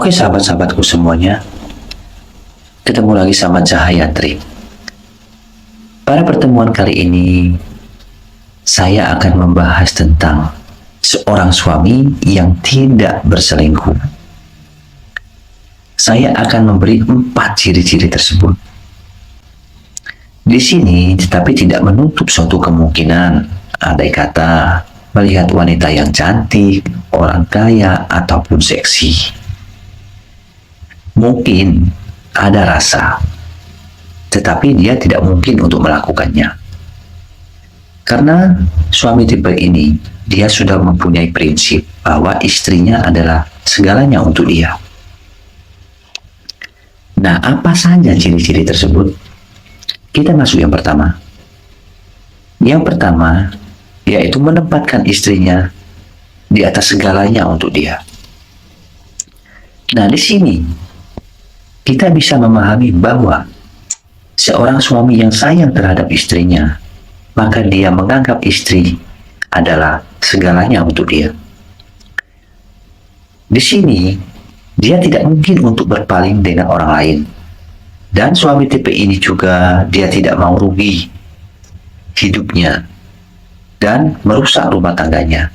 Oke sahabat-sahabatku semuanya, ketemu lagi sama Cahaya Trik. Pada pertemuan kali ini, saya akan membahas tentang seorang suami yang tidak berselingkuh. Saya akan memberi 4 ciri-ciri tersebut. Di sini, tetapi tidak menutup suatu kemungkinan, andai kata melihat wanita yang cantik, orang kaya, ataupun seksi. Mungkin ada rasa, tetapi dia tidak mungkin untuk melakukannya. Karena suami tipe ini, dia sudah mempunyai prinsip bahwa istrinya adalah segalanya untuk dia. Nah, apa saja ciri-ciri tersebut? Kita masuk yang pertama. Yang pertama, yaitu menempatkan istrinya di atas segalanya untuk dia. Nah, di sini kita bisa memahami bahwa seorang suami yang sayang terhadap istrinya, maka dia menganggap istri adalah segalanya untuk dia. Di sini, dia tidak mungkin untuk berpaling dengan orang lain. Dan suami tipe ini juga dia tidak mau rugi hidupnya dan merusak rumah tangganya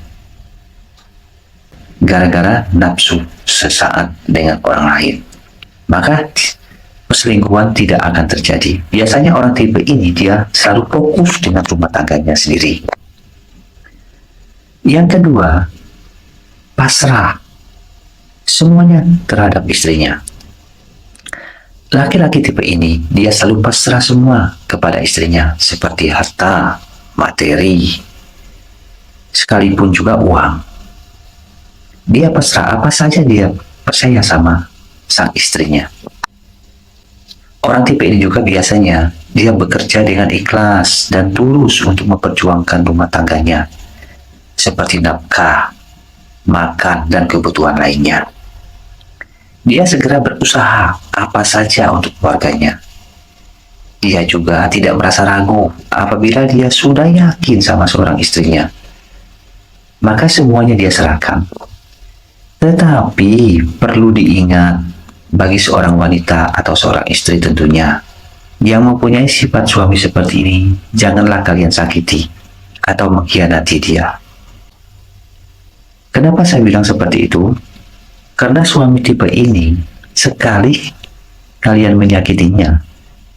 gara-gara nafsu sesaat dengan orang lain. Maka perselingkuhan tidak akan terjadi. Biasanya orang tipe ini dia selalu fokus dengan rumah tangganya sendiri. Yang kedua, pasrah semuanya terhadap istrinya. Laki-laki tipe ini dia selalu pasrah semua kepada istrinya, seperti harta, materi, sekalipun juga uang. Dia pasrah apa saja, dia percaya sama sang istrinya. Orang tipe ini juga biasanya dia bekerja dengan ikhlas dan tulus untuk memperjuangkan rumah tangganya, seperti nafkah, makan, dan kebutuhan lainnya. Dia segera berusaha apa saja untuk keluarganya. Dia juga tidak merasa ragu apabila dia sudah yakin sama seorang istrinya. Maka semuanya dia serahkan. Tetapi perlu diingat, bagi seorang wanita atau seorang istri tentunya yang mempunyai sifat suami seperti ini, janganlah kalian sakiti atau mengkhianati dia. Kenapa saya bilang seperti itu? Karena suami tipe ini, sekali kalian menyakitinya,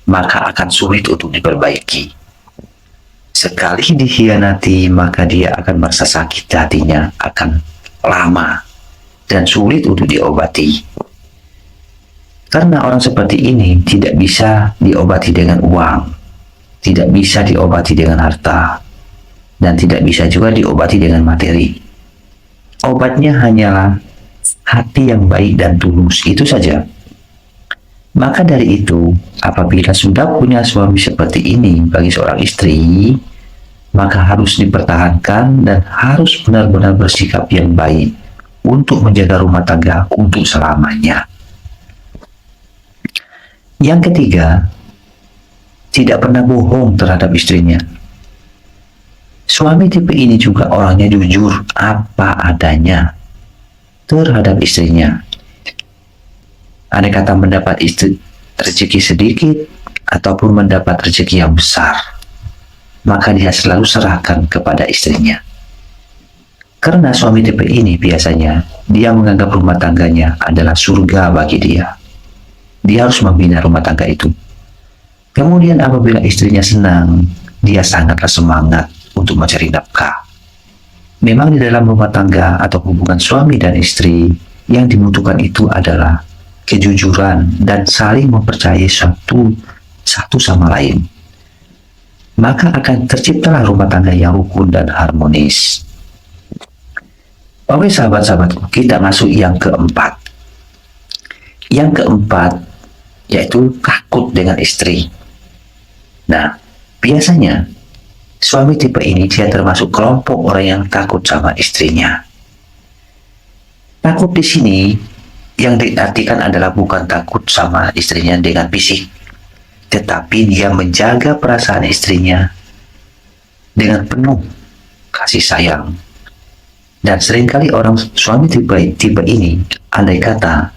maka akan sulit untuk diperbaiki. Sekali dikhianati, maka dia akan merasa sakit hatinya, akan lama dan sulit untuk diobati. Karena orang seperti ini tidak bisa diobati dengan uang, tidak bisa diobati dengan harta, dan tidak bisa juga diobati dengan materi. Obatnya hanyalah hati yang baik dan tulus, itu saja. Maka dari itu, apabila sudah punya suami seperti ini bagi seorang istri, maka harus dipertahankan dan harus benar-benar bersikap yang baik untuk menjaga rumah tangga untuk selamanya. Yang ketiga, tidak pernah bohong terhadap istrinya. Suami tipe ini juga orangnya jujur apa adanya terhadap istrinya. Andai kata mendapat rezeki sedikit ataupun mendapat rezeki yang besar, maka dia selalu serahkan kepada istrinya. Karena suami tipe ini biasanya dia menganggap rumah tangganya adalah surga bagi dia. Dia harus membina rumah tangga itu. Kemudian apabila istrinya senang, dia sangatlah semangat untuk mencari nafkah. Memang di dalam rumah tangga atau hubungan suami dan istri, yang dibutuhkan itu adalah kejujuran dan saling mempercayai satu sama lain. Maka akan terciptalah rumah tangga yang rukun dan harmonis. Oke sahabat-sahabatku, kita masuk yang keempat. Yang keempat, yaitu takut dengan istri. Nah, biasanya suami tipe ini dia termasuk kelompok orang yang takut sama istrinya. Takut di sini yang diartikan adalah bukan takut sama istrinya dengan fisik, tetapi dia menjaga perasaan istrinya dengan penuh kasih sayang. Dan seringkali orang suami tipe ini, andai kata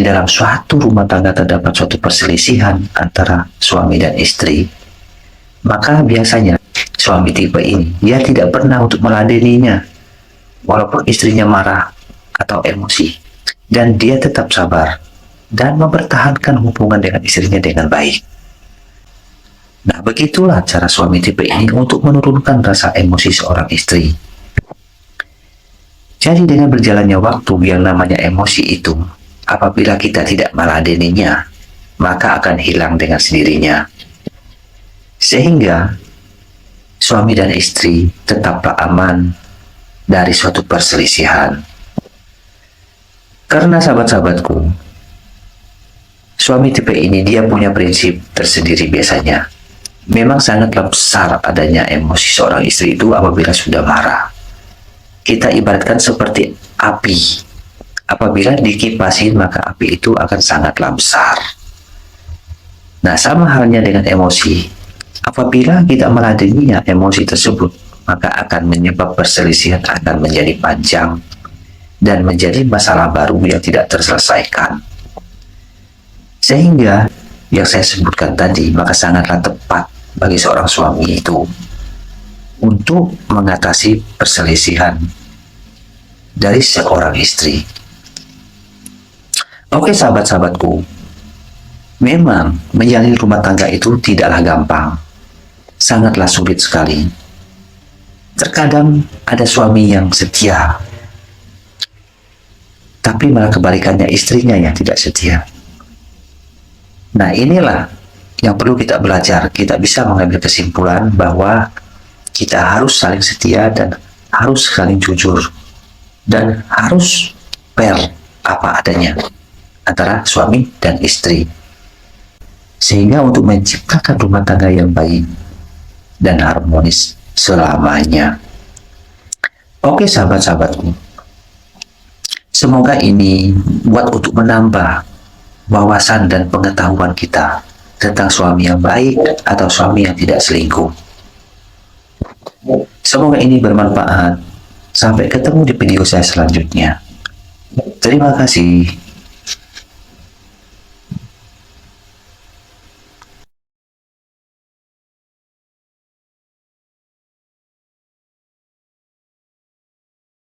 di dalam suatu rumah tangga terdapat suatu perselisihan antara suami dan istri, maka biasanya suami tipe ini dia tidak pernah untuk meladeninya walaupun istrinya marah atau emosi, dan dia tetap sabar dan mempertahankan hubungan dengan istrinya dengan baik. Nah, begitulah cara suami tipe ini untuk menurunkan rasa emosi seorang istri. Jadi dengan berjalannya waktu, yang namanya emosi itu, apabila kita tidak meladeninya, maka akan hilang dengan sendirinya. Sehingga suami dan istri tetaplah aman dari suatu perselisihan. Karena sahabat-sahabatku, suami tipe ini dia punya prinsip tersendiri biasanya. Memang sangatlah besar adanya emosi seorang istri itu apabila sudah marah. Kita ibaratkan seperti api. Apabila dikipasin, maka api itu akan sangatlah besar. Nah, sama halnya dengan emosi. Apabila kita meladeninya emosi tersebut, maka akan menyebab perselisihan akan menjadi panjang dan menjadi masalah baru yang tidak terselesaikan. Sehingga yang saya sebutkan tadi, maka sangatlah tepat bagi seorang suami itu untuk mengatasi perselisihan dari seorang istri. Oke sahabat-sahabatku, memang menjalin rumah tangga itu tidaklah gampang, sangatlah sulit sekali. Terkadang ada suami yang setia, tapi malah kebalikannya istrinya yang tidak setia. Nah, inilah yang perlu kita belajar. Kita bisa mengambil kesimpulan bahwa kita harus saling setia dan harus saling jujur dan harus fair apa adanya antara suami dan istri, sehingga untuk menciptakan rumah tangga yang baik dan harmonis selamanya. Oke sahabat-sahabatku, semoga ini buat untuk menambah wawasan dan pengetahuan kita tentang suami yang baik atau suami yang tidak selingkuh. Semoga ini bermanfaat. Sampai ketemu di video saya selanjutnya. Terima kasih.